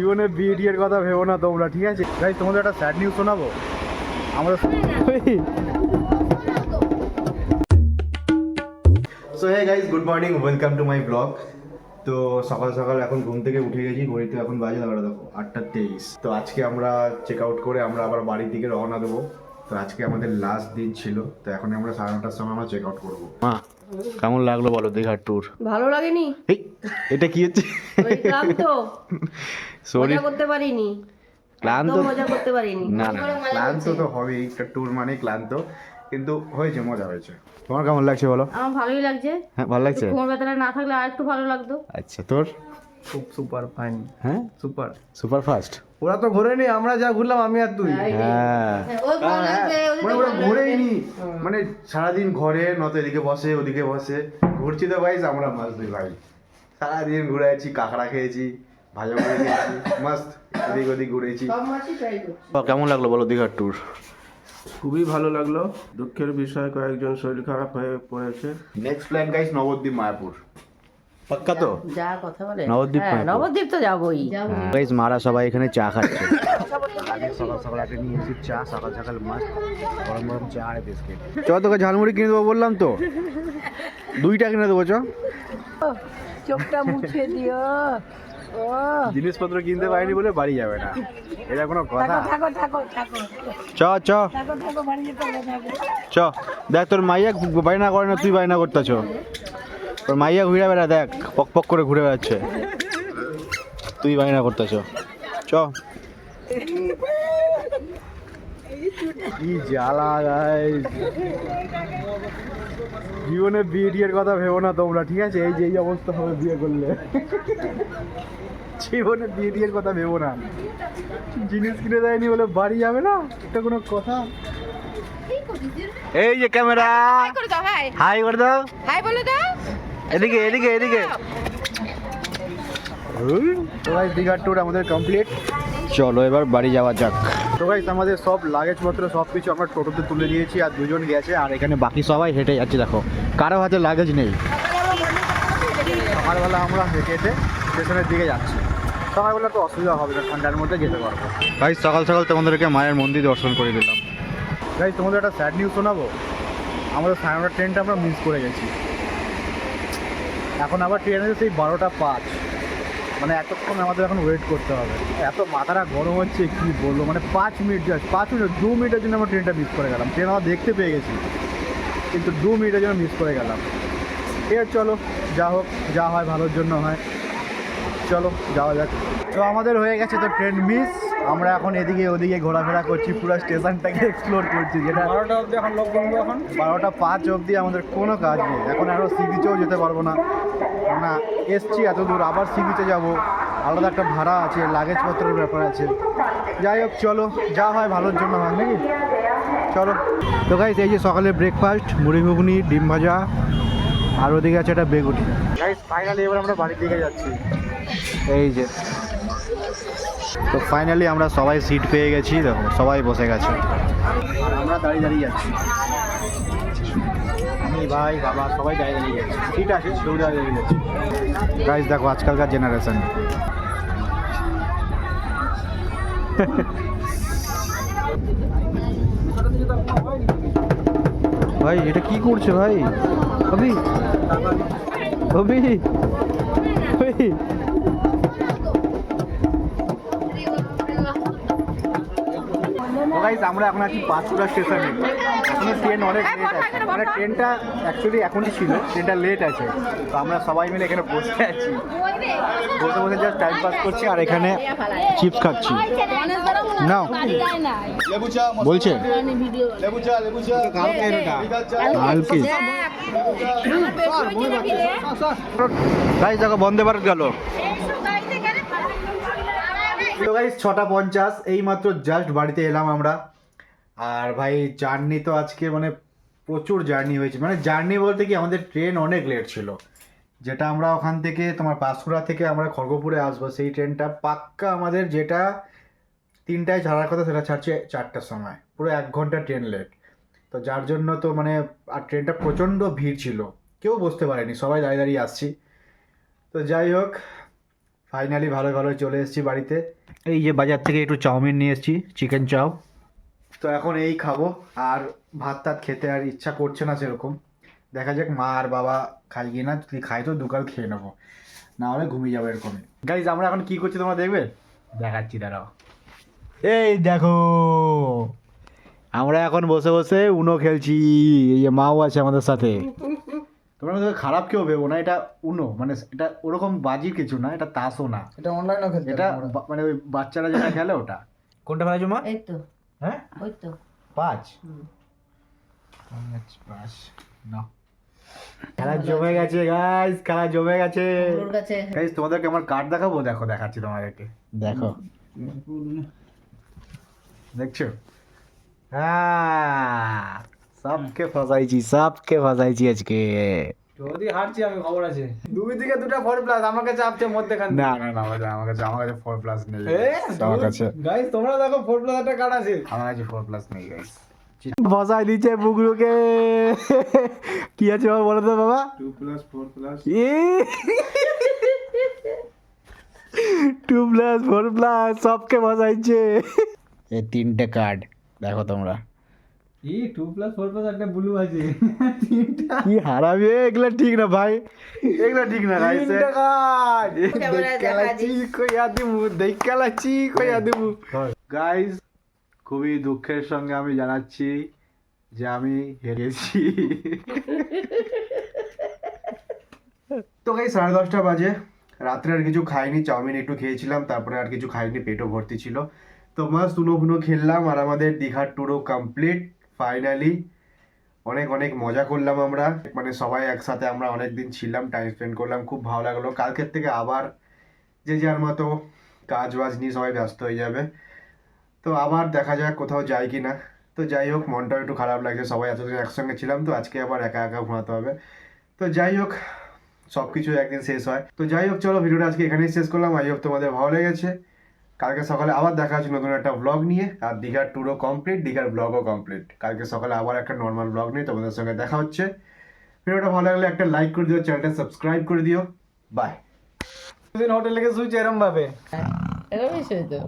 জীবনে বিয়ের কথা ভেবো না তোমরা, ঠিক আছে গাইস? তোমাদের একটা স্যাড নিউজ শোনাবো আমরা। So hey guys, good morning, welcome to my blog. তো সকাল সকাল এখন ঘুম থেকে উঠে গেছি, ঘড়িতে এখন বাজে দাঁড়া দেখো 8:23। তো আজকে আমরা চেক আউট করে আমরা আবার বাড়ির দিকে রওনা দেবো। তো আজকে আমাদের লাস্ট দিন ছিল, তো এখন আমরা 9:30টার সময় আমরা চেক আউট করবো। মা কেমন লাগলো বলো দীঘার ট্যুর? ভালো লাগেনি? এটা কি হচ্ছে? ক্লান্ত, সরি মজা করতে পারিনি, ক্লান্ত, মজা করতে পারিনি। না না ক্লান্ত তো হবেই, একটা ট্যুর মানে ক্লান্ত, কিন্তু হয়েছে, মজা হয়েছে। তোমার কেমন লাগছে বলো? আমার ভালোই লাগছে। হ্যাঁ ভালো লাগছে। কোমর ব্যথাটা না থাকলে আর একটু ভালো লাগতো। আচ্ছা তোর? খুব সুপার ফাইন। হ্যাঁ সুপার সুপার ফাস্ট। ওরা তো ঘোরেনি, আমরা যা ঘুরলাম আমি আর তুই। হ্যাঁ ওই ভালো লাগছে, মানে ওরা ঘুরেই নি, মানে সারাদিন ঘরে নয়তো এদিকে বসে ওদিকে বসে ঘুরছি। তো ভাই আমরা মাছ দুই ভাই সারাদিন ঘুরে আছি, কাঁকড়া খেয়েছি, ভাজা করে খেয়েছি, মস্ত এদিক ওদিক ঘুরেছি। সব মাছই ট্রাই করছি। কেমন লাগলো বলো দীঘার ট্যুর? খুবই ভালো লাগলো। দুঃখের বিষয় কয়েকজন শরীর খারাপ হয়ে পড়েছে। Next plan guys Nabadwip Mayapur, পাক্কা তো? যা কথা বলে নবদ্বীপ হ্যাঁ, নবদ্বীপ তো যাবোই। গাইস মারা সবাই এখানে চা খাচ্ছে। সকাল সকাল একটা নিয়ে এসেছি চা, সকাল সকাল মাস্ট গরম গরম চা আর বিস্কিট। চ তোকে ঝালমুড়ি কিনে দেবো বললাম তো, 2টা কিনে দেবো। চ চোখটা মুছে দিও। ও জিনিসপত্র কিনতে পারিনি বলে বাড়ি যাবে না, এটা কোনো কথা? থাকো থাকো থাকো চ চ থাকো থাকো, বাড়ি যেতে হবে, থাকো। চ দেখ তোর মাইয়া বায়না করে না, তুই বায়না করতেছ। তোর মাইয়া ঘুরে বেড়া, দেখ পক পক করে ঘুরে বেড়াচ্ছে, তুই বায়না করতেছ। চ কি জ্বালা গাইস, জীবনে বিয়ের কথা ভেবো না তোমরা, ঠিক আছে? এই যে এই অবস্থা হবে বিয়ে করলে, জীবনে বিয়ের কথা ভেবো না। জিনিস কিনে দেয়নি বলে বাড়ি যাবে না, এটা কোনো কথা? এই যে ক্যামেরা, হাই করে দাও, হাই বলে দাও। এদিকে এদিকে এদিকে। তো গাইস দীঘার ট্যুর আমাদের কমপ্লিট, চলো এবার বাড়ি যাওয়া যাক। তো গাইস আমাদের সব লাগেজপত্র সব কিছু আমরা টোটোতে তুলে দিয়েছি, আর দুজন গেছে, আর এখানে বাকি সবাই হেঁটে যাচ্ছে। দেখো কারো হাতে লাগেজ নেই। সকালবেলা আমরা হেঁটে হেঁটে স্টেশনের দিকে যাচ্ছি। সকালবেলা তো অসুবিধা হবে না, ঠান্ডার মধ্যে যেতে পারবো। গাইস সকাল সকাল তোমাদেরকে মায়ের মন্দির দর্শন করে দিলাম। গাইস তোমাদের একটা স্যাড নিউজ শোনাবো, আমাদের 9:30 ট্রেনটা আমরা মিস করে গেছি। এখন আবার ট্রেন আছে সেই 12:05, মানে এতক্ষণ আমাদের এখন ওয়েট করতে হবে। এত মাথাটা গরম হচ্ছে কি বলবো, মানে 5 মিনিট, জাস্ট 5 মিনিট, 2 মিনিটের জন্য আমরা ট্রেনটা মিস করে গেলাম। ট্রেন আমরা দেখতে পেয়ে গেছি, কিন্তু 2 মিনিটের জন্য মিস করে গেলাম। ঠিক আছে চলো, যা হোক, যা হয় ভালোর জন্য হয়, চলো যাওয়া যাক। তো আমাদের হয়ে গেছে তো ট্রেন মিস, আমরা এখন এদিকে ওদিকে ঘোরাফেরা করছি, পুরো স্টেশনটাকে এক্সপ্লোর করছি। যেটা 12টা অবধি এখন লোক বলবো, এখন 12:05 অবধি আমাদের কোনো কাজ নেই। এখন আরও সি বিচেও যেতে পারবো না, না এসছি এত দূর, আবার সি বিচে যাবো, আলাদা একটা ভাড়া আছে, লাগেজপত্রের ব্যাপার আছে। যাই হোক চলো, যা হয় ভালোর জন্য হয় নাকি, চলো। তো গাইস এই যে সকালে ব্রেকফাস্ট, মুড়ি ঘুগনি, ডিম ভাজা, আর ওদিকে আছে একটা বেগুনি। গাইস ফাইনালি এবার আমরা বাড়ির দিকে যাচ্ছি, এই যে। তো ফাইনালি আমরা সবাই সিট পেয়ে গেছি, দেখো সবাই বসে গেছে, আর আমরা দাঁড়িয়ে দাঁড়িয়ে যাচ্ছি। আমি ভাই বাবা সবাই দাঁড়িয়ে দাঁড়িয়ে যাচ্ছি, সিট আছে সেও দাঁড়িয়ে দাঁড়িয়ে যাচ্ছি। গাইস দেখো আজকালকার জেনারেশন। ভাই এটা কি করছে ভাই? অভি অভি অভি গাইস আমরা এখন আছি পাঁচকুড়া স্টেশনে। এখনো ট্রেন অনেক লেট আছে, মানে ট্রেনটা অ্যাকচুয়ালি এখনই ছিল, ট্রেনটা লেট আছে। তো আমরা সবাই মিলে এখানে বসে আছি, বসে বসে জাস্ট টাইম পাস করছি, আর এখানে চিপস খাচ্ছি। নাও বলছে কালকে গাইস দেখো বন্দে ভারত গেল। তো গাইস 6:50 এইমাত্র জাস্ট বাড়িতে এলাম আমরা। আর ভাই জার্নি তো আজকে মানে প্রচুর জার্নি হয়েছে, মানে জার্নি বলতে কি আমাদের ট্রেন অনেক লেট ছিল। যেটা আমরা ওখান থেকে তোমার পাঁশকুড়া থেকে আমরা খড়গপুরে আসবো, সেই ট্রেনটা পাক্কা আমাদের যেটা 3টায় ছাড়ার কথা সেটা ছাড়ছে 4টার সময়, পুরো 1 ঘন্টা ট্রেন লেট। তো যার জন্য তো মানে, আর ট্রেনটা প্রচণ্ড ভিড় ছিল, কেউ বসতে পারেনি, সবাই দাঁড়িয়ে দাঁড়িয়ে আসছি। তো যাই হোক ফাইনালি ভালো ভালো চলে এসেছি বাড়িতে। এই যে বাজার থেকে একটু চাউমিন নিয়ে এসেছি, চিকেন চাও। তো এখন এই খাবো, আর ভাত টাত খেতে আর ইচ্ছা করছে না সেরকম। দেখা যাক মা আর বাবা খাই কি না, যদি খাই তো দুকাল খেয়ে নেবো, না হলে ঘুমিয়ে যাবো এরকমই। গাইজ আমরা এখন কি করছি তোমরা দেখবে, দেখাচ্ছি দাঁড়াও। এই দেখো আমরা এখন বসে বসে উনো খেলছি, এই যে মাও আছে আমাদের সাথে। তোমরা তো খারাপ কেউ ভেবো না, এটা উনো, মানে এটা ওরকম বাজির কিছু না, এটা তাসও না, এটা অনলাইনও খেলতে এটা মানে ওই বাচ্চারা যেটা খেলে ওটা। কোনটা ফেলাইছো মা? এই তো, হ্যাঁ ওই তো। 5 5 না, খেলা জমে গেছে গাইস, খেলা জমে গেছে ওর কাছে গাইস। তোমাদেরকে আমার কার্ড দেখাবো, দেখো দেখাচ্ছি তোমাদেরকে, দেখো দেখছো? হ্যাঁ সবকে ফাঁসাইছি আজকে। যদি হারছি আমি খবর আছে, দুই দিকে দুটো 4+ আমাকে চাপছে মধ্যেখান না না না আমার কাছে 4+ নেই আমার কাছে, গাইস তোমরা দেখো 4+ একটা কার্ড আছে। আমার কাছে 4+ নেই গাইস। ফসাই দিচ্ছে বুগরুকে। কি আছে বাবা বলো তো বাবা? 2+, 4+। 2+, 4+ সবকে ফসাইছে। এই 3টে কার্ড দেখো তোমরা। 2+, 4+ একটা ব্লু আছে। কি হারাবি এগুলা, ঠিক না ভাই, এগুলা ঠিক না গাইস। 3টে কার্ড ক্যামেরায় দেখা গাইস খুবই দুঃখের সঙ্গে আমি জানাচ্ছি যে আমি হেরেছি। তো গাইস 10:30 বাজে, রাত্রে আর কিছু খাইনি, চাউমিন একটু খেয়েছিলাম, তারপরে আর কিছু খাইনি, পেটও ভর্তি ছিল। তো মাস্ট উনো খেললাম, আর আমাদের দীঘার ট্যুরও কমপ্লিট ফাইনালি। অনেক অনেক মজা করলাম আমরা, মানে সবাই একসাথে আমরা অনেক দিন ছিলাম, টাইম স্পেন্ড করলাম, খুব ভালো লাগলো। কালকের থেকে আবার যে যার মতো কাজ বাজ নিয়ে সবাই ব্যস্ত হয়ে যাবে। তো আবার দেখা যাক কোথাও যাই কি না। তো যাই হোক, মনটাও একটু খারাপ লাগছে, সবাই এতদিন একসঙ্গে ছিলাম, তো আজকে আবার একা একা ঘুমাতে হবে। তো যাই হোক, সব কিছু একদিন শেষ হয়। তো যাই হোক চলো, ভিডিওটা আজকে এখানেই শেষ করলাম। আই হোপ তোমাদের ভালো লেগেছে। কালকে সকালে আবার দেখা হচ্ছে নতুন একটা ব্লগ নিয়ে, আর দীঘার ট্যুরও কমপ্লিট, দীঘার ব্লগও কমপ্লিট। কালকে সকালে আবার একটা নর্মাল ব্লগ নিয়ে তোমাদের সঙ্গে দেখা হচ্ছে। ভিডিওটা ভালো লাগলে একটা লাইক করে দিও, চ্যানেলটা সাবস্ক্রাইব করে দিও। বাই। হোটেলে গিয়ে শুয়েছে এরম ভাবে। এরকমই তো